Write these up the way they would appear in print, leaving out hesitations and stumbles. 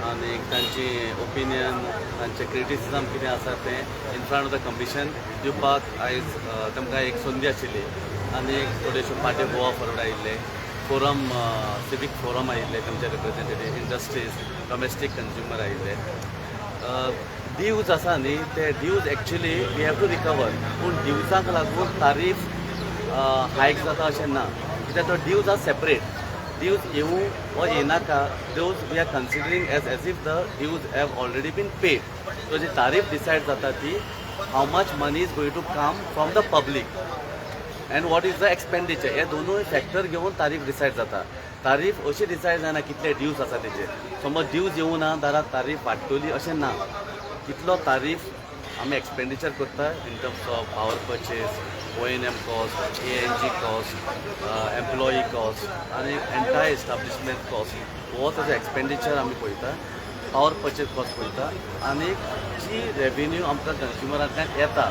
आनी तांची ओपिनियन तांचे क्रिटिसिजम कितें आसा तें in front of the commission दिवपाक आयज तांकां एक संदी आशिल्ली आनी थोड्योश्यो पार्ट्यो गोवा फॉरवर्ड आयिल्ले फोरम सिवीक फोरम आयिल्ले तांचे रिप्रेझेंटेटीव इंडस्ट्रीज डोमेस्टीक कंज्युमर आयिल्ले ड्यूज आसा न्ही ते dues actually we have to recover पूण ड्यूजांक लागून तारीफ हायक जाता अशें ना कित्याक तो ड्यूज आर सेपरेट ड्यूज येवूं वा येनाका those we are considering as if the dues have already been paid so जी तारीफ डिसायड जाता ती how much money is going to come from the public and what is the expenditure हे दोनूय factor घेवन तारीफ decided जाता तारीफ अशी डिसायड जायना कितले ड्यूज आसा तेजे समज ड्यूज येवं ना जाल्यार तारीफ वाडटली अशें ना कितलो तारीफ आमी एक्सपेंडिचर करता in terms of power purchase ONM cost ANG cost employee cost आनी एंटायर एस्टाब्लिशमेंट कॉस्ट हो तेजो एक्सपेंडिचर आमी पळयता पावर परचेज कॉस्ट पळयता आनी जी रेवेन्यू आमकां कंज्युमरांतल्यान येता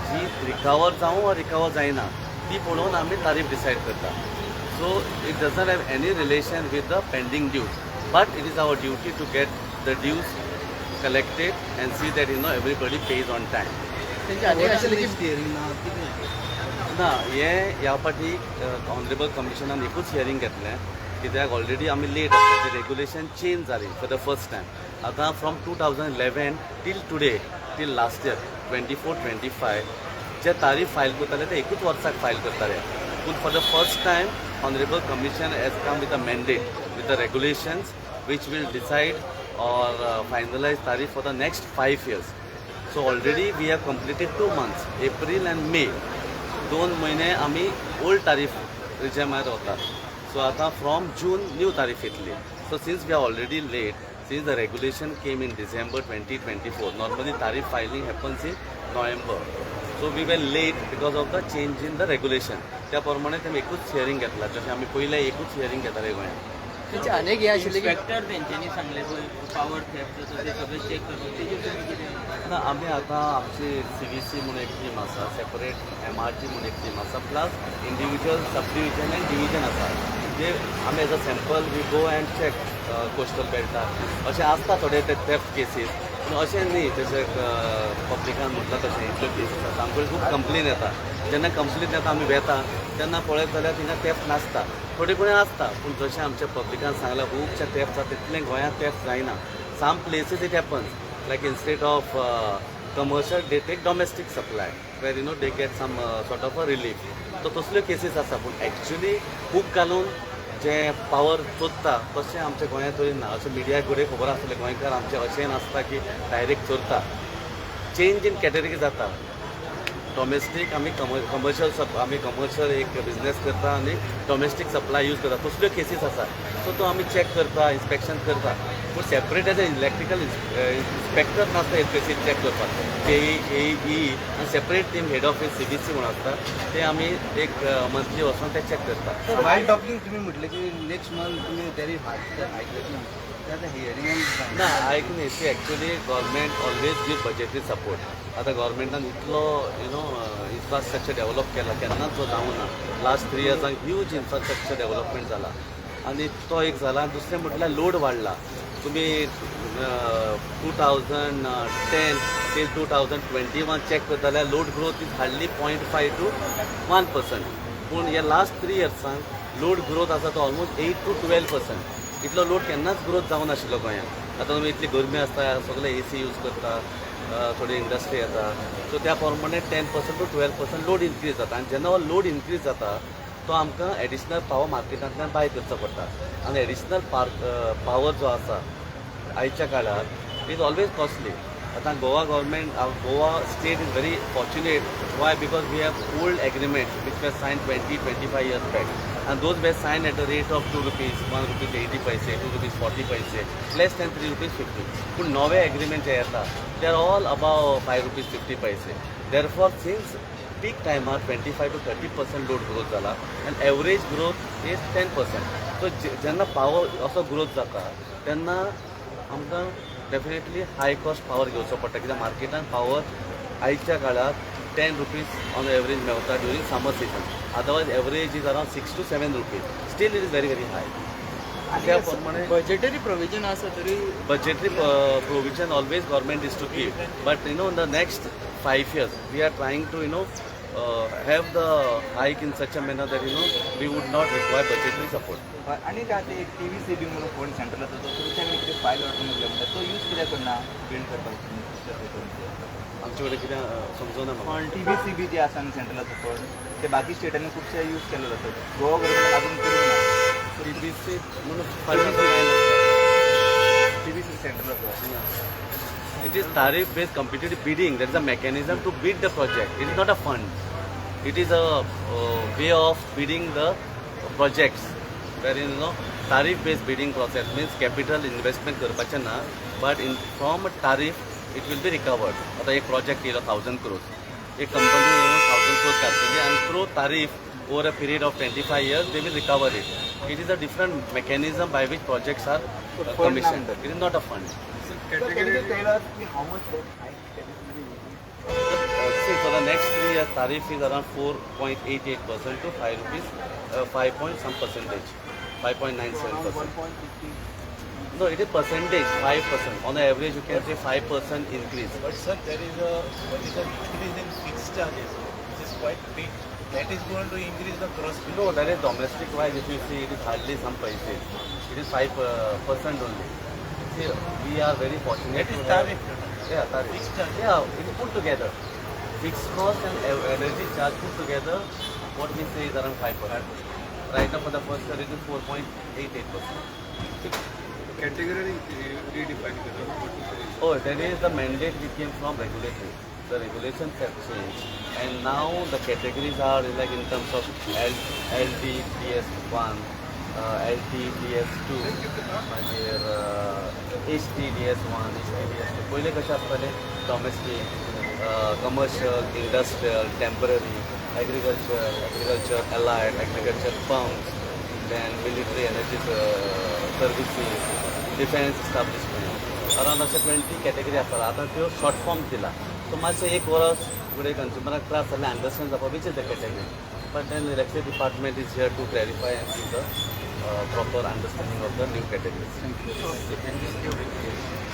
जी रिकवर जावं वा रिकवर जायना ती पळोवन आमी तारीफ डिसायड करता so it doesn't have any relation with the pending dues but it is our duty to get the dues collected and see that everybody pays on time. ना ह्या फाटी ऑनरेबल कमिशनान एकूच hearing घेतलें कित्याक already आमी late आसा ती regulation change जाली फॉर द फर्स्ट टायम आतां from 2011 till today till last year 24-25 जे तारीफ फायल करताले ते एकूच वर्साक फायल करताले पूण for the first time honourable commission has come with a mandate with the regulations which will decide or finalize tariff for the next 5 years. So already we have completed 2 months, April and May. 2 महिने आमी old tariff regime होता. So आता from June new tariff येतली. So since we are already late, since the regulation came in December 2024, normally tariff filing happens in November. So we were late because of the change in the regulation. त्या प्रमाणे तेमी एकूच hearing घेतला तशें आमी पयले एकूच हियरिंग घेताले गोंयांत त्याचे अनेक हे आशिल्ले की इंस्पेक्टर तेंच्यांनी सांगले पळय पावर थेफ्ट ते सगळे चेक करतात तेजे तुमी कितें ना आमी आतां आमची CVC म्हणून एक टीम आसा सेपरेट MRG म्हणून एक टीम आसा plus individual sub division and division आसा जे आमी as a sample we go and check coastal बेल्टार अशें आसता थोडे ते थेफ्ट केसीस पूण अशें न्ही तशें पब्लिकान म्हटलां तशें इतल्यो केसीस आसा आमकडे खूब कंप्लेन येता जेन्ना कंप्लेन येता आमी वेता तेन्ना पळयत जाल्यार थिंगा थेफ्ट नासता थोडे कोणी आसता पूण जशें आमच्या पब्लिकान सांगलां खुबशे थेफ्ट जाता तितलें गोंयांत थेफ्ट जायना some places it happens like instead of commercial they take domestic supply where they get some sort of a relief तो तसल्यो केसीस आसा पूण एक्चुली खूब घालून जे पावर चोरता तशें आमच्या गोंयांत तरी ना अशें मिडियाक बरें खबर आसतलें गोंयकार आमचे अशें नासता की डायरेक्ट चोरता चेंज इन कॅटेगरी जाता डोमेस्टीक आमी कमर्शियल एक बिजनेस करता आनी डोमेस्टीक सप्लाय यूज करता तसल्यो केसीस आसा सो तो आमी चॅक करता इन्स्पेक्शन करता पूण separate as a electrical inspector नासता हे केसीस चॅक करपाक AE आनी separate team head office CBC म्हणून आसता ते आमी एक मंथली वचून ते चॅक करता वायल टॉकिंग तुम्ही म्हटले की नेक्स्ट मंथ तुम्ही टॅरिफ हायक ना आयक न्ही C actually government always give budgetary support आतां गव्हर्मेंटान इतलो इन्फ्रास्ट्रक्चर डेवलप केला केन्नाच जो जावं ना लास्ट 3 इयर्सांक ह्यूज इन्फ्रास्ट्रक्चर डेवलपमेंट जाला आनी तो एक जाला दुसरें म्हटल्यार लोड वाडला तुमी 2010 till 2021 चॅक करता जाल्यार load growth is hardly 0.5 to 1%. पूण ह्या लास्ट 3 इयर्सांक लोड ग्रोथ आसा तो ऑलमोस्ट 8 to 12%. इतलो लोड केन्नाच ग्रोथ जावं नाशिल्लो गोंयांत आतां तुमी इतली गरमी आसता सगळे AC यूज करता थोडी इंडस्ट्री येता सो त्या प्रमाणे 10% to 12% लोड इन्क्रीज जाता आनी जेन्ना हो लोड इन्क्रीज जाता तो आमकां एडिशनल पावर मार्केटांतल्यान बाय करचो पडटा आनी एडिशनल पावर जो आसा आयच्या काळार इज ऑलवेज कॉस्टली आतां Goa government Goa state is very fortunate why because we have old agreement which वर sign 20-25 years back and those were signed at a rate of 2 rupees, 1 rupees 80 paise, 2 rupees 40 paise, less than 3 rupees 50. But nove agreement जे येता they are all above 5 rupees 50 paise. Therefore, since peak time 25 to 30% load growth जाला and average growth is 10%. So जेन्ना power असो growth जाता तेन्ना आमकां definitely हाय cost power घेवचो पडटा कित्याक मार्केटान पावर आयच्या काळात 10 rupees on average Mewat during summer season. Otherwise, average is around 6 to 7 rupees. Still, it is very, very high. त्या प्रमाणे बजेटरी प्रोविजन आसा तरी budgetary provision always government is to give, but in the next 5 years we are trying to have the hike in such a manner that we would not require budgetary support. आणि का ते TVCB म्हणून phone सेंटरला जातो तुमच्या किती file automatic तो use कित्याक करना बिल्ड करपाक आमच्याकडे कितें समजोना म्हाका TVCB जे आसा न्ही सेंट्रल फोन ते बाकी स्टेटांनी खुबशे यूज केले जातात गोवा गव्हर्मेंट अजून करूंक ना TBC म्हणून फायनान्स काय नसतं. TVC central It is tariff-based competitive bidding. There is a mechanism to bid the project. It is not a fund. It is a way of bidding the projects. Wherein tariff-based bidding process means capital investment करपाचें ना, but from a tariff it will be recovered. आता एक project येयलो 1000 crores. एक company येवन 1000 crores घातलेली and through tariff over a period of 25 years they will recover it. It is a different mechanism by which projects are commissioned. It is not a fund. See, for the next 3 years, tariff is around 4.88% to 5 rupees, 5 point some percentage, 5.97%. No, it is percentage, 5%. On the average, you can say 5% increase. But sir, there is a increase in fixed charges, which is quite big. That is going to increase the gross bill. No, that is domestic wise. If you see, it is hardly some prices. It is 5% only. See, we are very fortunate. That is to have- tariff. Yeah, tariff. Fixed charge. Yeah, it is put together. Fixed cost and energy charge put together, what we say is around 5%. Right now for the first year it is 4.88%. category redefine Oh, that is the mandate which came from regulatory. The regulations have changed and now the categories are like in terms of LTDS1, LTDS2, मागीर HTDS1, HTDS2. पहिले कशें आसताले domestic, commercial, industrial, temporary, agriculture, allied, agriculture pumps, then military energy services, defense establishment. Around अशे 20 category आसतात. आतां त्यो short forms दिला. So मातशें एक वरस फुडें कंज्युमराक त्रास जाल्यार अंडरस्टँड जावपा which is the category. But then electricity department is here to clarify and give the proper understanding of the new categories.